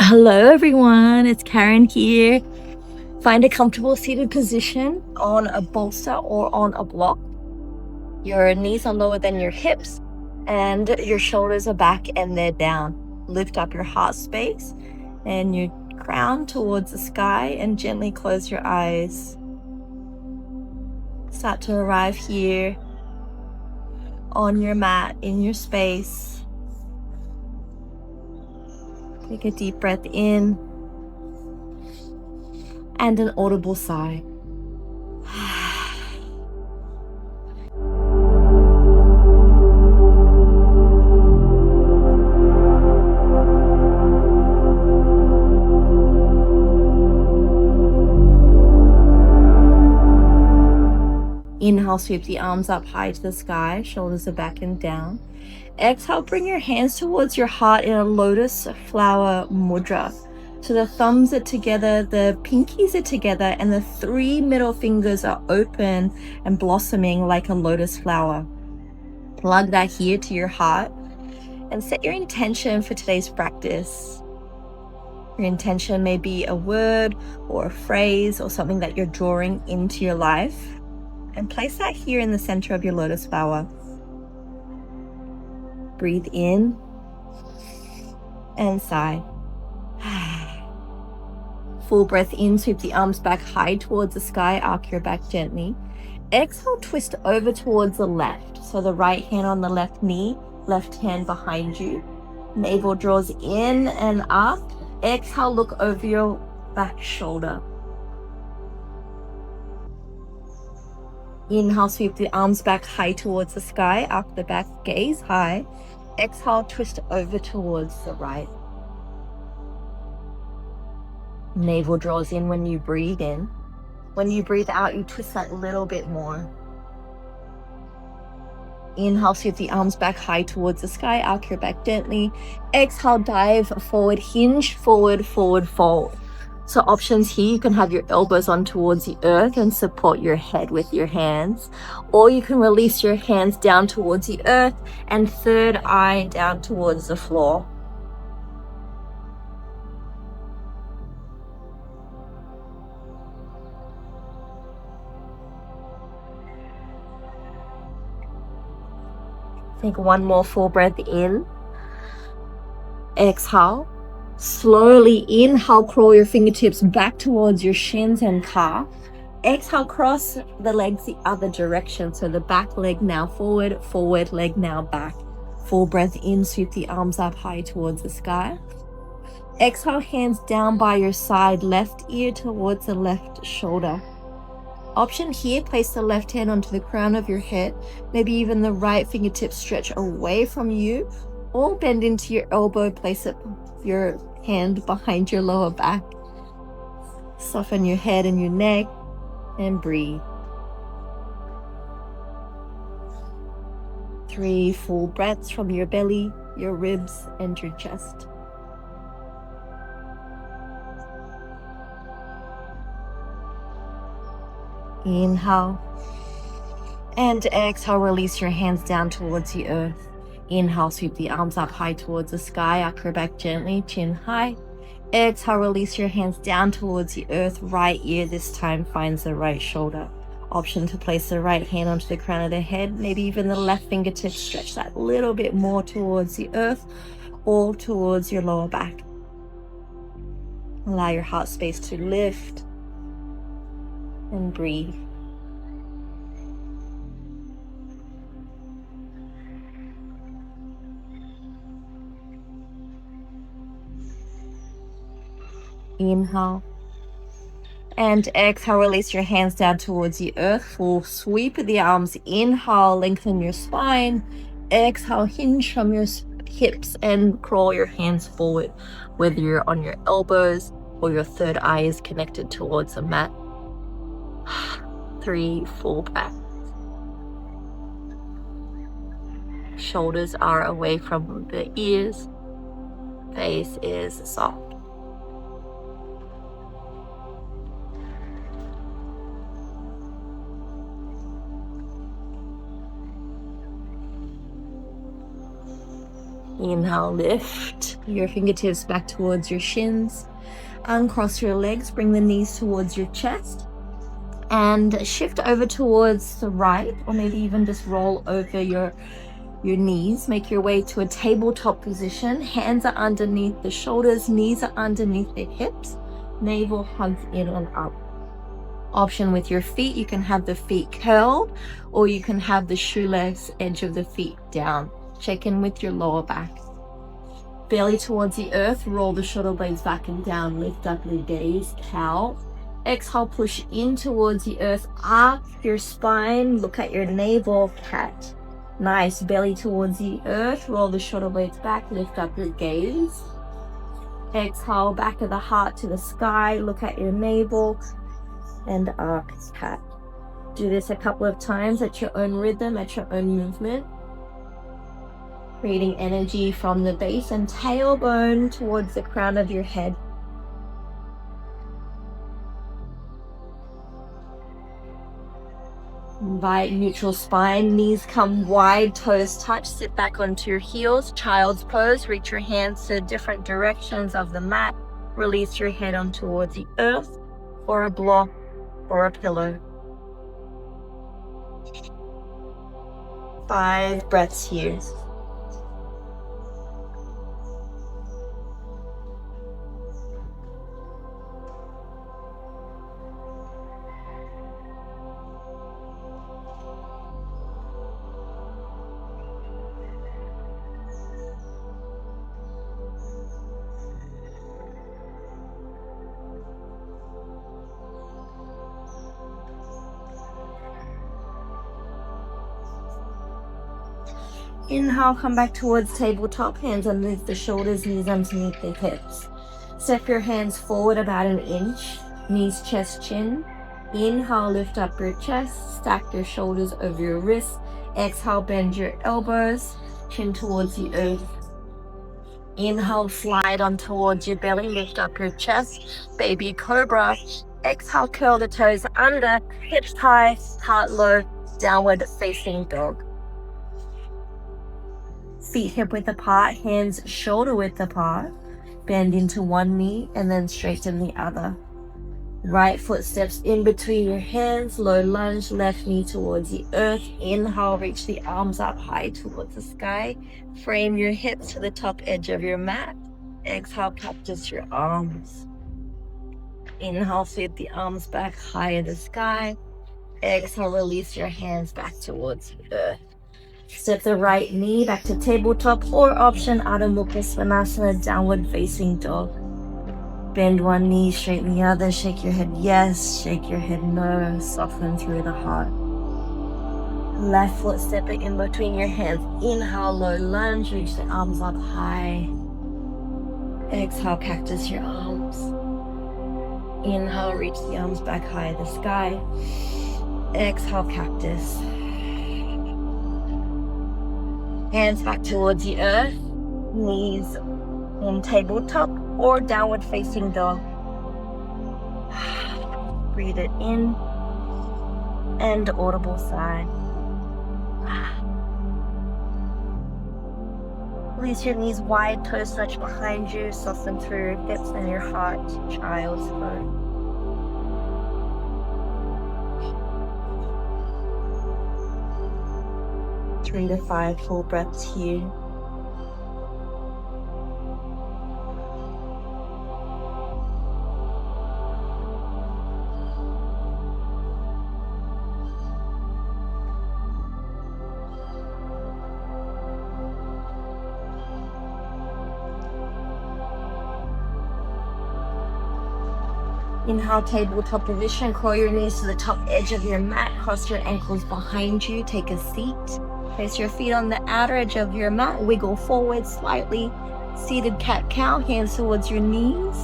Hello everyone, it's Karen here. Find a comfortable seated position on a bolster or on a block. Your knees are lower than your hips and your shoulders are back and they're down. Lift up your heart space and your crown towards the sky and gently close your eyes. Start to arrive here on your mat, in your space. Take a deep breath in and an audible sigh. Inhale, sweep the arms up high to the sky, shoulders are back and down. Exhale, bring your hands towards your heart in a lotus flower mudra. So the thumbs are together, the pinkies are together, and the 3 middle fingers are open and blossoming like a lotus flower. Plug that here to your heart and set your intention for today's practice. Your intention may be a word or a phrase or something that you're drawing into your life. And place that here in the center of your lotus flower. Breathe in and sigh. Full breath in, sweep the arms back high towards the sky, arc your back gently. Exhale, twist over towards the left. So the right hand on the left knee, left hand behind you. Navel draws in and up. Exhale, look over your back shoulder. Inhale, sweep the arms back high towards the sky, arc the back, gaze high. Exhale, twist over towards the right. Navel draws in when you breathe in. When you breathe out, you twist that little bit more. Inhale, sweep the arms back high towards the sky, arc your back gently. Exhale, dive forward, hinge, forward, forward, fold. So options here, you can have your elbows on towards the earth and support your head with your hands. Or you can release your hands down towards the earth and third eye down towards the floor. Take one more full breath in. Exhale. Slowly inhale, crawl your fingertips back towards your shins and calf. Exhale, cross the legs the other direction. So the back leg now forward, forward leg now back. Full breath in, sweep the arms up high towards the sky. Exhale, hands down by your side, left ear towards the left shoulder. Option here, place the left hand onto the crown of your head. Maybe even the right fingertip stretch away from you, or bend into your elbow, place your hand behind your lower back. Soften your head and your neck and breathe. 3 full breaths from your belly, your ribs, and your chest. Inhale and exhale, release your hands down towards the earth. Inhale, sweep the arms up high towards the sky, arc your back gently, chin high. Exhale, release your hands down towards the earth. Right ear this time finds the right shoulder. Option to place the right hand onto the crown of the head, maybe even the left fingertip stretch that little bit more towards the earth or towards your lower back. Allow your heart space to lift and breathe. Inhale and exhale, release your hands down towards the earth. Full sweep of the arms. Inhale, lengthen your spine. Exhale, hinge from your hips and crawl your hands forward, whether you're on your elbows or your third eye is connected towards the mat. 3 full breaths. Shoulders are away from the ears. Face is soft. Inhale, lift your fingertips back towards your shins. Uncross your legs, bring the knees towards your chest. And shift over towards the right, or maybe even just roll over your knees. Make your way to a tabletop position. Hands are underneath the shoulders, knees are underneath the hips. Navel hugs in and up. Option with your feet, you can have the feet curled, or you can have the shoelace edge of the feet down. Check in with your lower back. Belly towards the earth, roll the shoulder blades back and down, lift up your gaze, cow. Exhale, push in towards the earth, arc your spine, look at your navel, cat. Nice, belly towards the earth, roll the shoulder blades back, lift up your gaze. Exhale, back of the heart to the sky, look at your navel, and arc, cat. Do this a couple of times at your own rhythm, at your own movement. Creating energy from the base and tailbone towards the crown of your head. Invite neutral spine, knees come wide, toes touch, sit back onto your heels, child's pose, reach your hands to different directions of the mat, release your head on towards the earth, or a block, or a pillow. 5 breaths here. Inhale, come back towards tabletop, hands underneath the shoulders, knees underneath the hips. Step your hands forward about an inch, knees, chest, chin. Inhale, lift up your chest, stack your shoulders over your wrists. Exhale, bend your elbows, chin towards the earth. Inhale, slide on towards your belly, lift up your chest, baby cobra. Exhale, curl the toes under, hips high, heart low, downward facing dog. Feet hip width apart, hands shoulder width apart. Bend into one knee and then straighten the other. Right foot steps in between your hands, low lunge, left knee towards the earth. Inhale, reach the arms up high towards the sky. Frame your hips to the top edge of your mat. Exhale, cactus your arms. Inhale, sweep the arms back high in the sky. Exhale, release your hands back towards the earth. Step the right knee back to tabletop, or option Adho Mukha Svanasana, downward facing dog. Bend one knee, straighten the other, shake your head yes, shake your head no, soften through the heart. Left foot stepping in between your hands. Inhale, low lunge, reach the arms up high. Exhale, cactus your arms. Inhale, reach the arms back high in the sky. Exhale, cactus. Hands back towards the earth, knees in tabletop or downward facing dog. Breathe it in and audible sigh. Release your knees wide, toes touch behind you, soften through your hips and your heart, child's pose. Three to 5 full breaths here. Inhale, tabletop position. Curl your knees to the top edge of your mat. Cross your ankles behind you. Take a seat. Place your feet on the outer edge of your mat. Wiggle forward slightly. Seated cat-cow. Hands towards your knees.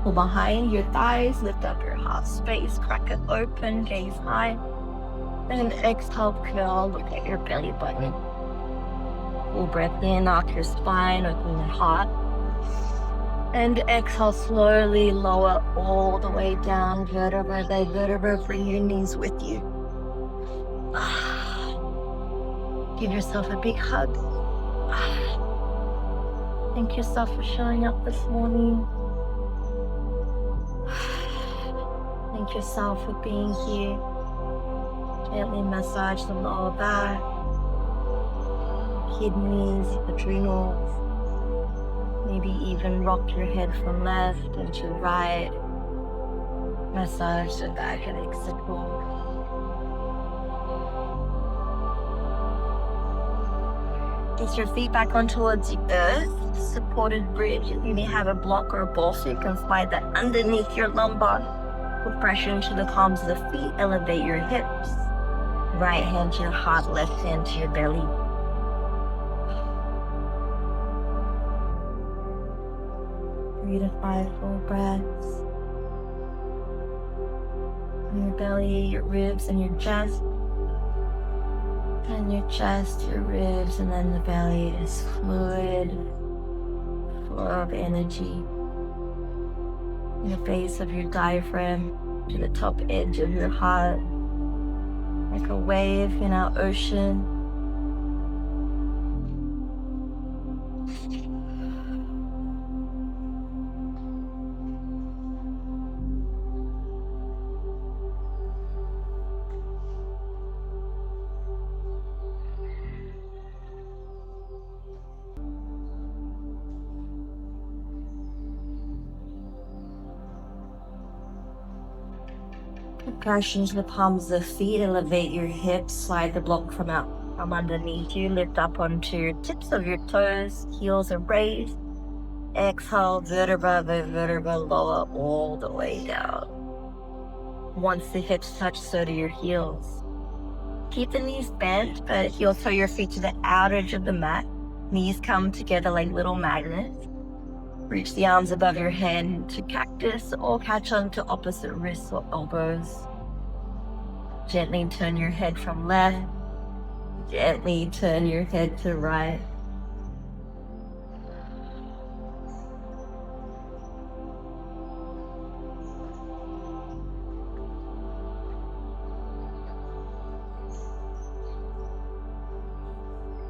Pull behind your thighs. Lift up your heart space. Crack it open. Gaze high. And exhale, curl. Look at your belly button. Full breath in. Arc your spine. Open your heart. And exhale, slowly lower all the way down, vertebra by vertebra. Bring your knees with you. Give yourself a big hug. Thank yourself for showing up this morning. Thank yourself for being here. Gently massage the lower back, kidneys, adrenals. Maybe even rock your head from left into right. Massage the back and exit wall. Place your feet back on towards the earth, supported bridge. If you may have a block or a bolster, you can slide that underneath your lumbar. Put pressure into the palms of the feet, elevate your hips. Right hand to your heart, left hand to your belly. Breathe in 5 full breaths. In your belly, your ribs, and your chest. And your chest, your ribs, and then the belly is fluid, flow of energy. In the base of your diaphragm to the top edge of your heart, like a wave in our ocean. Pressure into the palms of the feet, elevate your hips, slide the block from underneath you, lift up onto your tips of your toes, heels are raised. Exhale, vertebra by vertebra, lower all the way down. Once the hips touch, so do your heels. Keep the knees bent, but heel toe your feet to the outer edge of the mat. Knees come together like little magnets. Reach the arms above your head to cactus or catch onto opposite wrists or elbows. Gently turn your head from left. Gently turn your head to right.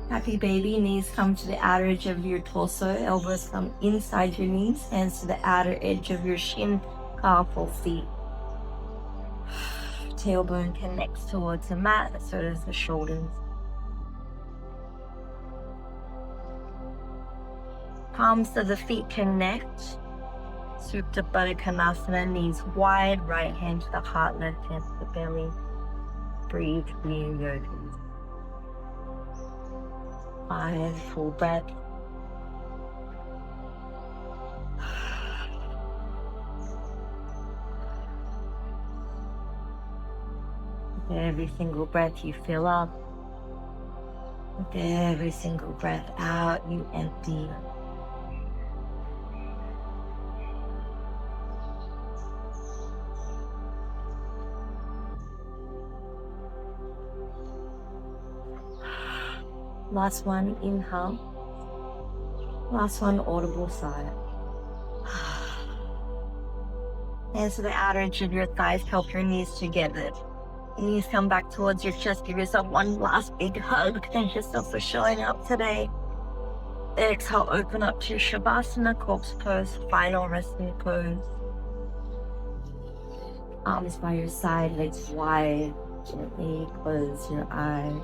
Happy baby, knees come to the outer edge of your torso, elbows come inside your knees, hands to the outer edge of your shin, calf or feet. Tailbone connects towards the mat, so does the shoulders. Palms of the feet connect. Supta Baddha Konasana, knees wide, right hand to the heart, left hand to the belly. Breathe, new yogis. 5 full breaths. With every single breath you fill up. With every single breath out, you empty. Last one, inhale. Last one, audible sigh. Hands to the outer edge of your thighs, help your knees together. Knees come back towards your chest. Give yourself one last big hug. Thank yourself for showing up today. Exhale, open up to your Savasana, corpse pose, final resting pose. Arms by your side, legs wide. Gently close your eyes.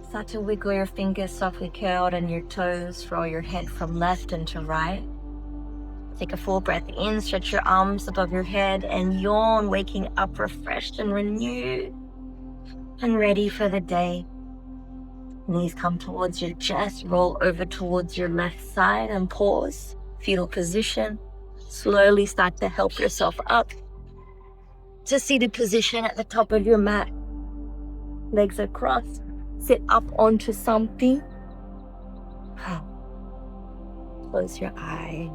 Start to wiggle your fingers softly curled and your toes. Roll your head from left into right. Take a full breath in, stretch your arms above your head and yawn, waking up refreshed and renewed and ready for the day. Knees come towards your chest, roll over towards your left side and pause. Fetal position. Slowly start to help yourself up. to seated position at the top of your mat. Legs are crossed. Sit up onto something. Close your eyes.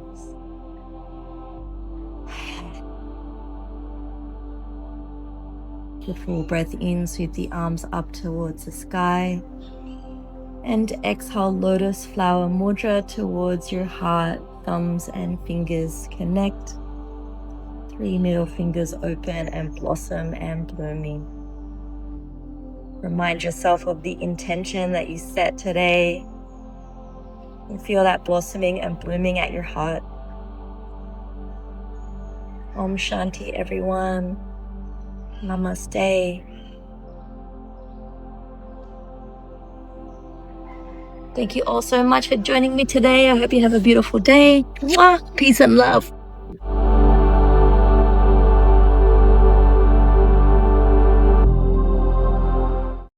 Take a full breath in, sweep the arms up towards the sky. And exhale, Lotus Flower Mudra towards your heart. Thumbs and fingers connect. 3 middle fingers open and blossom and blooming. Remind yourself of the intention that you set today. And feel that blossoming and blooming at your heart. Om Shanti, everyone. Namaste. Thank you all so much for joining me today. I hope you have a beautiful day. Mwah! Peace and love.